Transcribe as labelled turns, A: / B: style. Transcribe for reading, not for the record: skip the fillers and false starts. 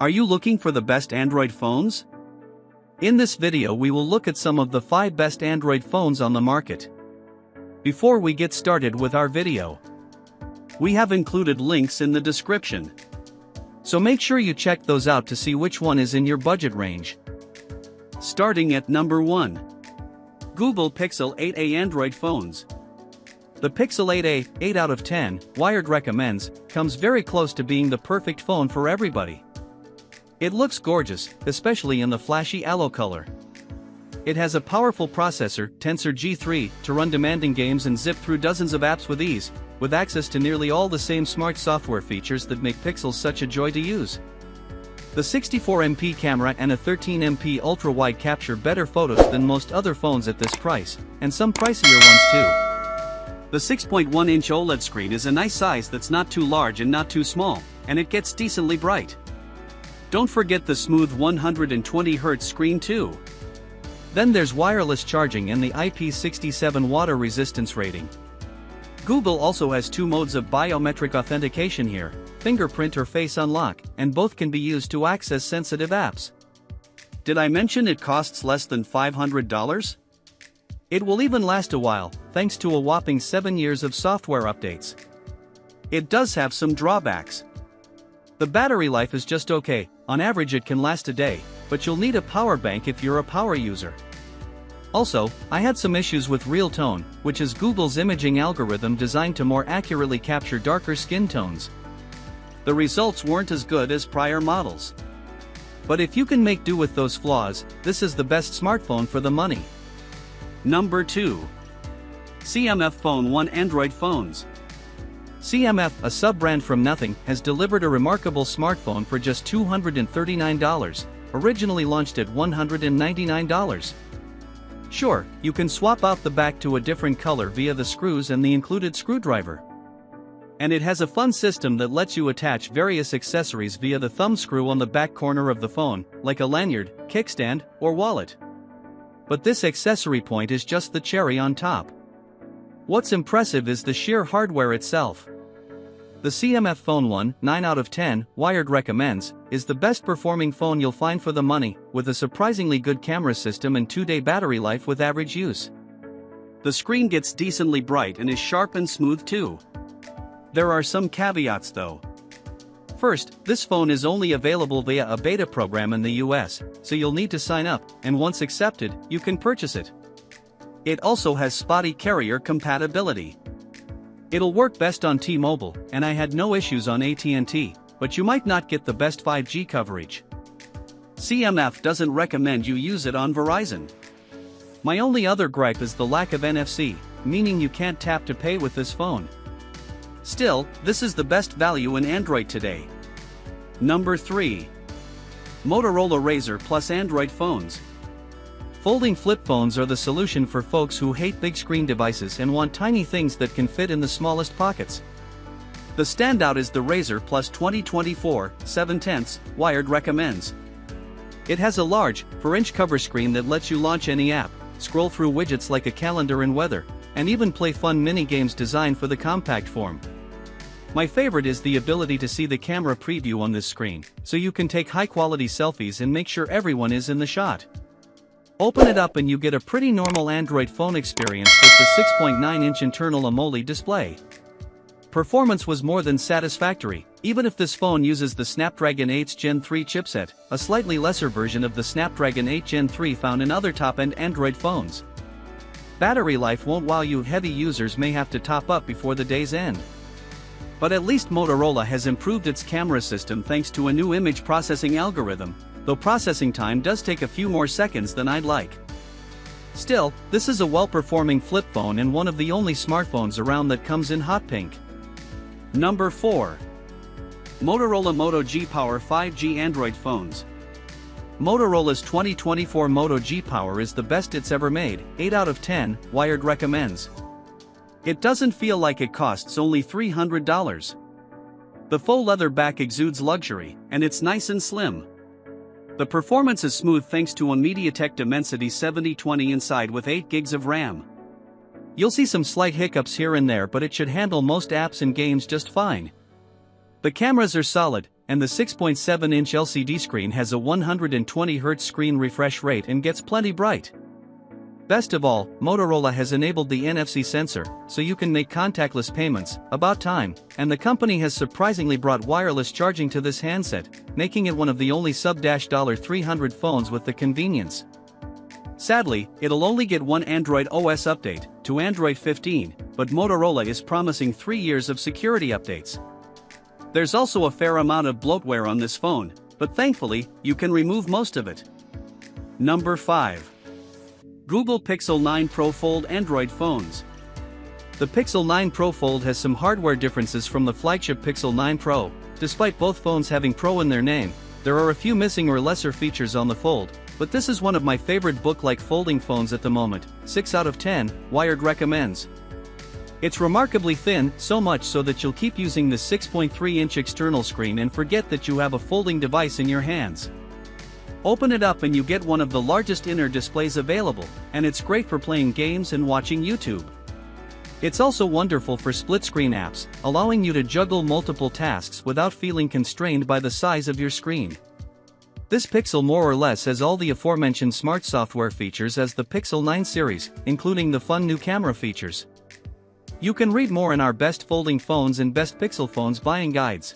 A: Are you looking for the best Android phones? In this video we will look at some of the 5 best Android phones on the market. Before we get started with our video, we have included links in the description. So make sure you check those out to see which one is in your budget range. Starting at number 1. Google Pixel 8a Android phones. The Pixel 8a, 8 out of 10, Wired recommends, comes very close to being the perfect phone for everybody. It looks gorgeous, especially in the flashy aloe color. It has a powerful processor, Tensor G3, to run demanding games and zip through dozens of apps with ease, with access to nearly all the same smart software features that make Pixel such a joy to use. The 64MP camera and a 13MP ultra-wide capture better photos than most other phones at this price, and some pricier ones too. The 6.1-inch OLED screen is a nice size that's not too large and not too small, and it gets decently bright. Don't forget the smooth 120Hz screen too. Then there's wireless charging and the IP67 water resistance rating. Google also has 2 modes of biometric authentication here, fingerprint or face unlock, and both can be used to access sensitive apps. Did I mention it costs less than $500? It will even last a while, thanks to a whopping 7 years of software updates. It does have some drawbacks. The battery life is just okay, on average it can last a day, but you'll need a power bank if you're a power user. Also, I had some issues with Real Tone, which is Google's imaging algorithm designed to more accurately capture darker skin tones. The results weren't as good as prior models. But if you can make do with those flaws, this is the best smartphone for the money. Number 2. CMF Phone 1 Android phones. CMF, a sub-brand from nothing, has delivered a remarkable smartphone for just $239, originally launched at $199. Sure, you can swap out the back to a different color via the screws and the included screwdriver. And it has a fun system that lets you attach various accessories via the thumb screw on the back corner of the phone, like a lanyard, kickstand, or wallet. But this accessory point is just the cherry on top. What's impressive is the sheer hardware itself. The CMF Phone 1, 9 out of 10, Wired recommends, is the best performing phone you'll find for the money, with a surprisingly good camera system and 2-day battery life with average use. The screen gets decently bright and is sharp and smooth too. There are some caveats though. First, this phone is only available via a beta program in the US, so you'll need to sign up, and once accepted, you can purchase it. It also has spotty carrier compatibility. It'll work best on T-Mobile, and I had no issues on AT&T, but you might not get the best 5G coverage. CMF doesn't recommend you use it on Verizon. My only other gripe is the lack of NFC, meaning you can't tap to pay with this phone. Still, this is the best value in Android today. Number 3. Motorola Razr Plus Android phones. Folding flip phones are the solution for folks who hate big screen devices and want tiny things that can fit in the smallest pockets. The standout is the Razr Plus 2024, 7/10, Wired recommends. It has a large, 4-inch cover screen that lets you launch any app, scroll through widgets like a calendar and weather, and even play fun mini-games designed for the compact form. My favorite is the ability to see the camera preview on this screen, so you can take high-quality selfies and make sure everyone is in the shot. Open it up and you get a pretty normal Android phone experience with the 6.9-inch internal AMOLED display. Performance was more than satisfactory, even if this phone uses the Snapdragon 8 Gen 3 chipset, a slightly lesser version of the Snapdragon 8 Gen 3 found in other top-end Android phones. Battery life won't wow you, heavy users may have to top up before the day's end. But at least Motorola has improved its camera system thanks to a new image processing algorithm, though processing time does take a few more seconds than I'd like. Still, this is a well-performing flip phone and one of the only smartphones around that comes in hot pink. Number 4. Motorola Moto G Power 5G Android phones. Motorola's 2024 Moto G Power is the best it's ever made, 8 out of 10, Wired recommends. It doesn't feel like it costs only $300. The faux leather back exudes luxury, and it's nice and slim. The performance is smooth thanks to a MediaTek Dimensity 7020 inside with 8 GB of RAM. You'll see some slight hiccups here and there, but it should handle most apps and games just fine. The cameras are solid, and the 6.7-inch LCD screen has a 120Hz screen refresh rate and gets plenty bright. Best of all, Motorola has enabled the NFC sensor, so you can make contactless payments, about time, and the company has surprisingly brought wireless charging to this handset, making it one of the only sub-$300 phones with the convenience. Sadly, it'll only get one Android OS update, to Android 15, but Motorola is promising 3 years of security updates. There's also a fair amount of bloatware on this phone, but thankfully, you can remove most of it. Number 5. Google Pixel 9 Pro Fold Android Phones. The Pixel 9 Pro Fold has some hardware differences from the flagship Pixel 9 Pro. Despite both phones having Pro in their name, there are a few missing or lesser features on the Fold, but this is one of my favorite book-like folding phones at the moment. 6 out of 10, Wired recommends. It's remarkably thin, so much so that you'll keep using the 6.3-inch external screen and forget that you have a folding device in your hands. Open it up and you get one of the largest inner displays available, and it's great for playing games and watching YouTube. It's also wonderful for split-screen apps, allowing you to juggle multiple tasks without feeling constrained by the size of your screen. This Pixel more or less has all the aforementioned smart software features as the Pixel 9 series, including the fun new camera features. You can read more in our Best Folding Phones and Best Pixel Phones buying guides.